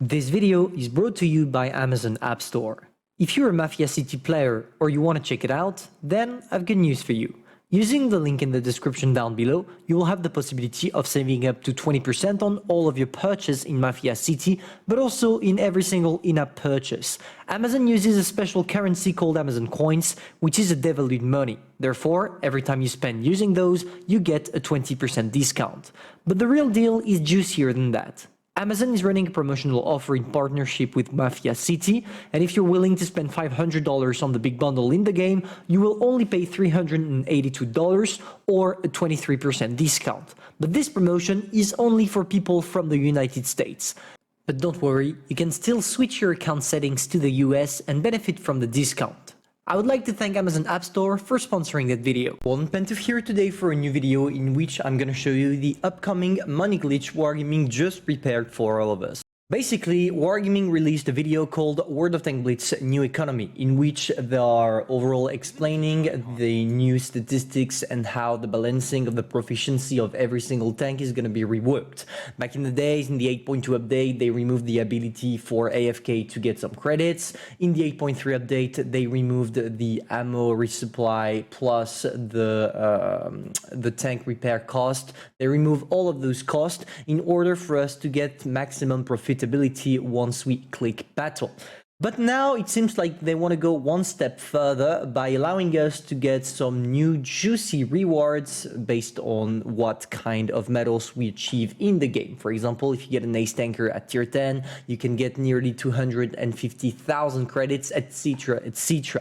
This video is brought to you by Amazon App Store. If you're a Mafia City player or you want to check it out, then I've good news for you. Using the link in the description down below, you will have the possibility of saving up to 20% on all of your purchase in Mafia City, but also in every single in-app purchase. Amazon uses a special currency called Amazon Coins, which is a devalued money. Therefore, every time you spend using those, you get a 20% discount. But the real deal is juicier than that. Amazon is running a promotional offer in partnership with Mafia City, and if you're willing to spend $500 on the big bundle in the game, you will only pay $382 or a 23% discount. But this promotion is only for people from the United States. But don't worry, you can still switch your account settings to the US and benefit from the discount. I would like to thank Amazon App Store for sponsoring that video. Pantoufleee here today for a new video in which I'm gonna show you the upcoming money glitch Wargaming just prepared for all of us. Basically, Wargaming released a video called World of Tank Blitz New Economy, in which they are overall explaining the new statistics and how the balancing of the proficiency of every single tank is going to be reworked. Back in the days, in the 8.2 update, they removed the ability for AFK to get some credits. In the 8.3 update, they removed the ammo resupply plus the tank repair cost. They remove all of those costs in order for us to get maximum profitability once we click battle. But now it seems like they want to go one step further by allowing us to get some new juicy rewards based on what kind of medals we achieve in the game. For example, if you get an ace tanker at tier 10, you can get nearly 250,000 credits, etc, etc.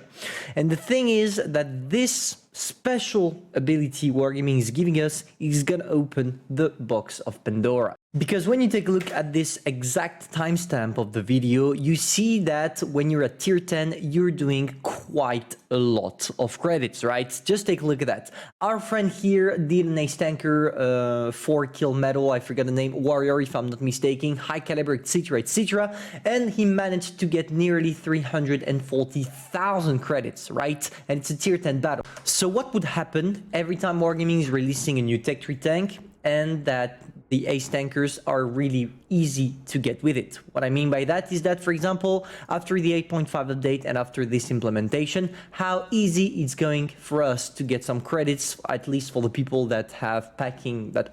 And the thing is that this special ability Wargaming is giving us is gonna open the box of Pandora. Because when you take a look at this exact timestamp of the video, you see that when you're at tier 10, you're doing quite a lot of credits, right? Just take a look at that. Our friend here did an ace tanker 4-kill medal, I forgot the name, warrior if I'm not mistaken, high caliber, etc, etc, and he managed to get nearly 340,000 credits, right? And it's a tier 10 battle. So what would happen every time Wargaming is releasing a new Tech Tree tank and that the ace tankers are really easy to get with it? What I mean by that is that, for example, after the 8.5 update and after this implementation, how easy it's going for us to get some credits, at least for the people that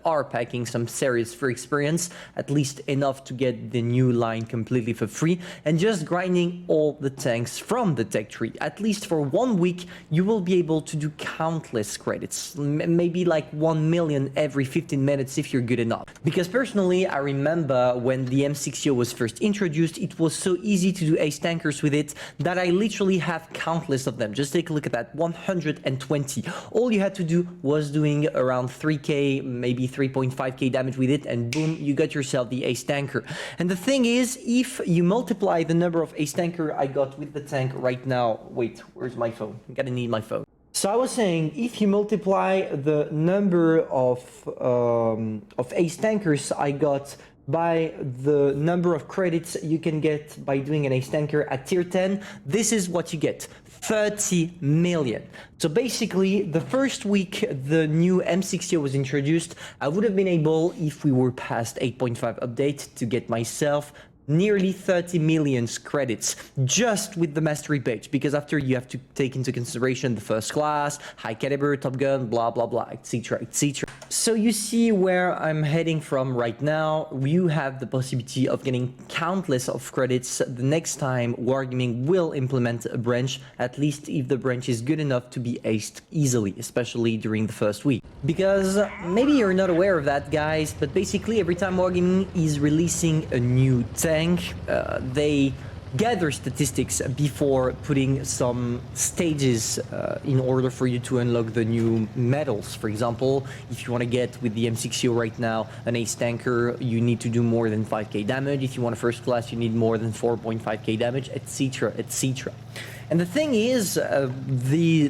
are packing some serious free experience, at least enough to get the new line completely for free, and just grinding all the tanks from the tech tree. At least for 1 week, you will be able to do countless credits, maybe like 1 million every 15 minutes if you're good enough. Because personally, I remember when the M60 was first introduced, it was so easy to do ace tankers with it that I literally have countless of them. Just take a look at that, 120. All you had to do was doing around 3k, maybe 3.5k damage with it, and boom, you got yourself the ace tanker. And the thing is, if you multiply the number of ace tanker I got with the tank right now, wait, where's my phone? I'm gonna need my phone. So I was saying, if you multiply the number of ace tankers I got by the number of credits you can get by doing an ace tanker at tier 10, this is what you get, 30 million. So basically, the first week the new M60 was introduced, I would have been able, if we were past 8.5 update, to get myself nearly 30 million credits just with the mastery page, because after you have to take into consideration the first class, high caliber, top gun, blah blah blah, etc, etc. So you see where I'm heading from right now. You have the possibility of getting countless of credits the next time Wargaming will implement a branch, at least if the branch is good enough to be aced easily, especially during the first week. Because maybe you're not aware of that, guys, but basically every time Wargaming is releasing a new tank, they gather statistics before putting some stages in order for you to unlock the new medals. For example, if you want to get with the M60 right now an ace tanker, you need to do more than 5k damage. If you want a first class, you need more than 4.5k damage, etc, etc. And the thing is,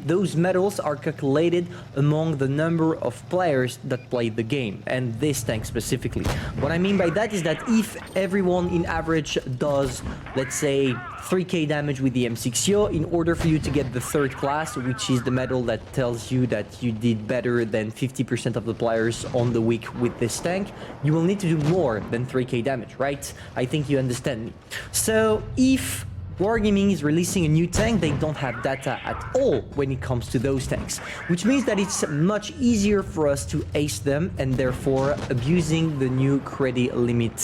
those medals are calculated among the number of players that played the game, and this tank specifically. What I mean by that is that if everyone in average does, let's say, say 3k damage with the M60 in order for you to get the third class, which is the medal that tells you that you did better than 50% of the players on the week with this tank. You will need to do more than 3k damage, right? I think you understand me. So if Wargaming is releasing a new tank, they don't have data at all when it comes to those tanks, which means that it's much easier for us to ace them and therefore abusing the new credit limit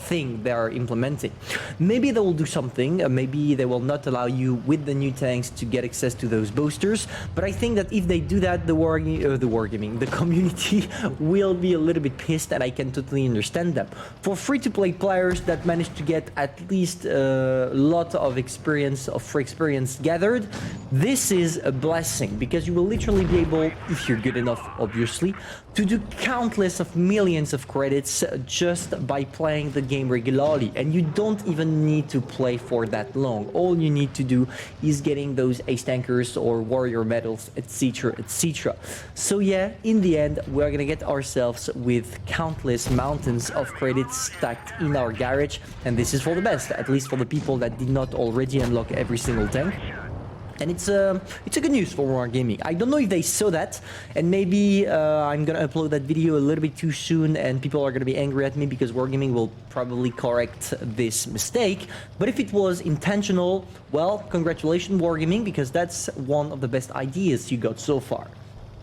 thing they are implementing. Maybe they will do something, maybe they will not allow you with the new tanks to get access to those boosters, but I think that if they do that, the community will be a little bit pissed, and I can totally understand them. For free-to-play players that manage to get at least a lot of free experience gathered, this is a blessing, because you will literally be able, if you're good enough obviously, to do countless of millions of credits just by playing the game regularly, and you don't even need to play for that long. All you need to do is getting those ace tankers or warrior medals, etc, etc. So yeah, in the end we're gonna get ourselves with countless mountains of credits stacked in our garage, and this is for the best, at least for the people that did not already unlock every single tank. And it's a good news for Wargaming. I don't know if they saw that, and maybe I'm gonna upload that video a little bit too soon and people are gonna be angry at me because Wargaming will probably correct this mistake. But if it was intentional, well, congratulations Wargaming, because that's one of the best ideas you got so far.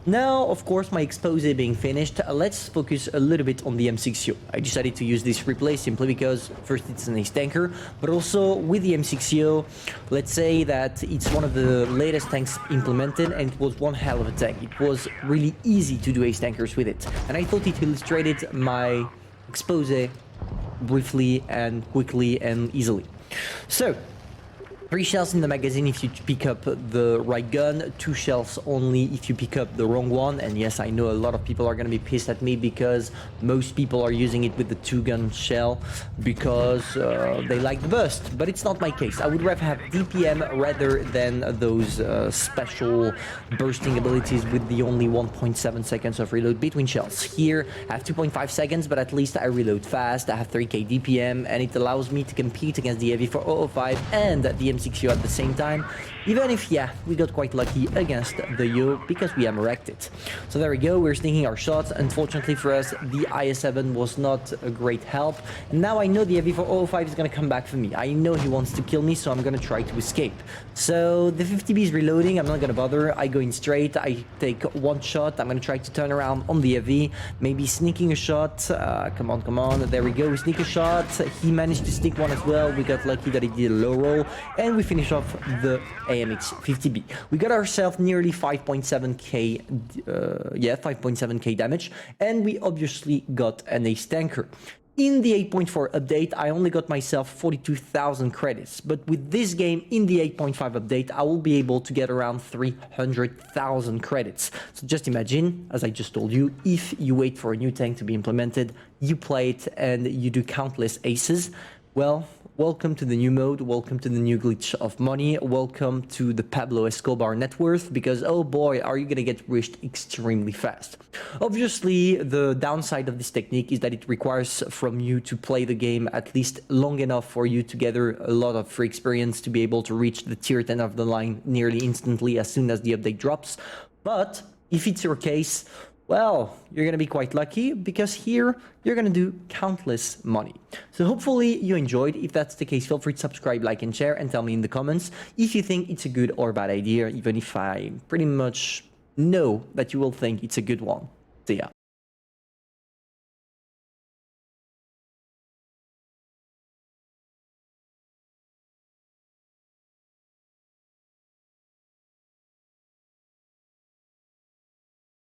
Now, of course, my expose being finished, let's focus a little bit on the M60. I decided to use this replay simply because, first, it's an ace tanker, but also with the M60, let's say that it's one of the latest tanks implemented, and it was one hell of a tank. It was really easy to do ace tankers with it, and I thought it illustrated my expose briefly and quickly and easily. So, 3 shells in the magazine if you pick up the right gun, 2 shells only if you pick up the wrong one. And yes, I know a lot of people are going to be pissed at me because most people are using it with the 2-gun shell because they like the burst, but it's not my case. I would rather have DPM rather than those special bursting abilities with the only 1.7 seconds of reload between shells. Here I have 2.5 seconds, but at least I reload fast. I have 3k DPM, and it allows me to compete against the Heavy 405 and the M60 at the same time, even if, yeah, we got quite lucky against the Yo because we hammer-wrecked it. So there we go, we're sneaking our shots. Unfortunately for us, the IS-7 was not a great help, and now I know the Heavy 405 is gonna come back for me. I know he wants to kill me, so I'm gonna try to escape. So the 50B is reloading, I'm not gonna bother, I go in straight, I take 1 shot, I'm gonna try to turn around on the Heavy, maybe sneaking a shot, come on, there we go, we sneak a shot, he managed to sneak one as well, we got lucky that he did a low roll, and we finish off the AMX 50B. We got ourselves nearly 5.7k, 5.7k damage, and we obviously got an ace tanker. In the 8.4 update, I only got myself 42,000 credits, but with this game in the 8.5 update, I will be able to get around 300,000 credits. So just imagine, as I just told you, if you wait for a new tank to be implemented, you play it and you do countless aces, well, welcome to the new mode, welcome to the new glitch of money, welcome to the Pablo Escobar net worth, because oh boy, are you gonna get rich extremely fast. Obviously, the downside of this technique is that it requires from you to play the game at least long enough for you to gather a lot of free experience to be able to reach the tier 10 of the line nearly instantly as soon as the update drops. But if it's your case, well, you're gonna be quite lucky because here you're gonna do countless money. So hopefully you enjoyed. If that's the case, feel free to subscribe, like, and share, and tell me in the comments if you think it's a good or bad idea, even if I pretty much know that you will think it's a good one. See ya.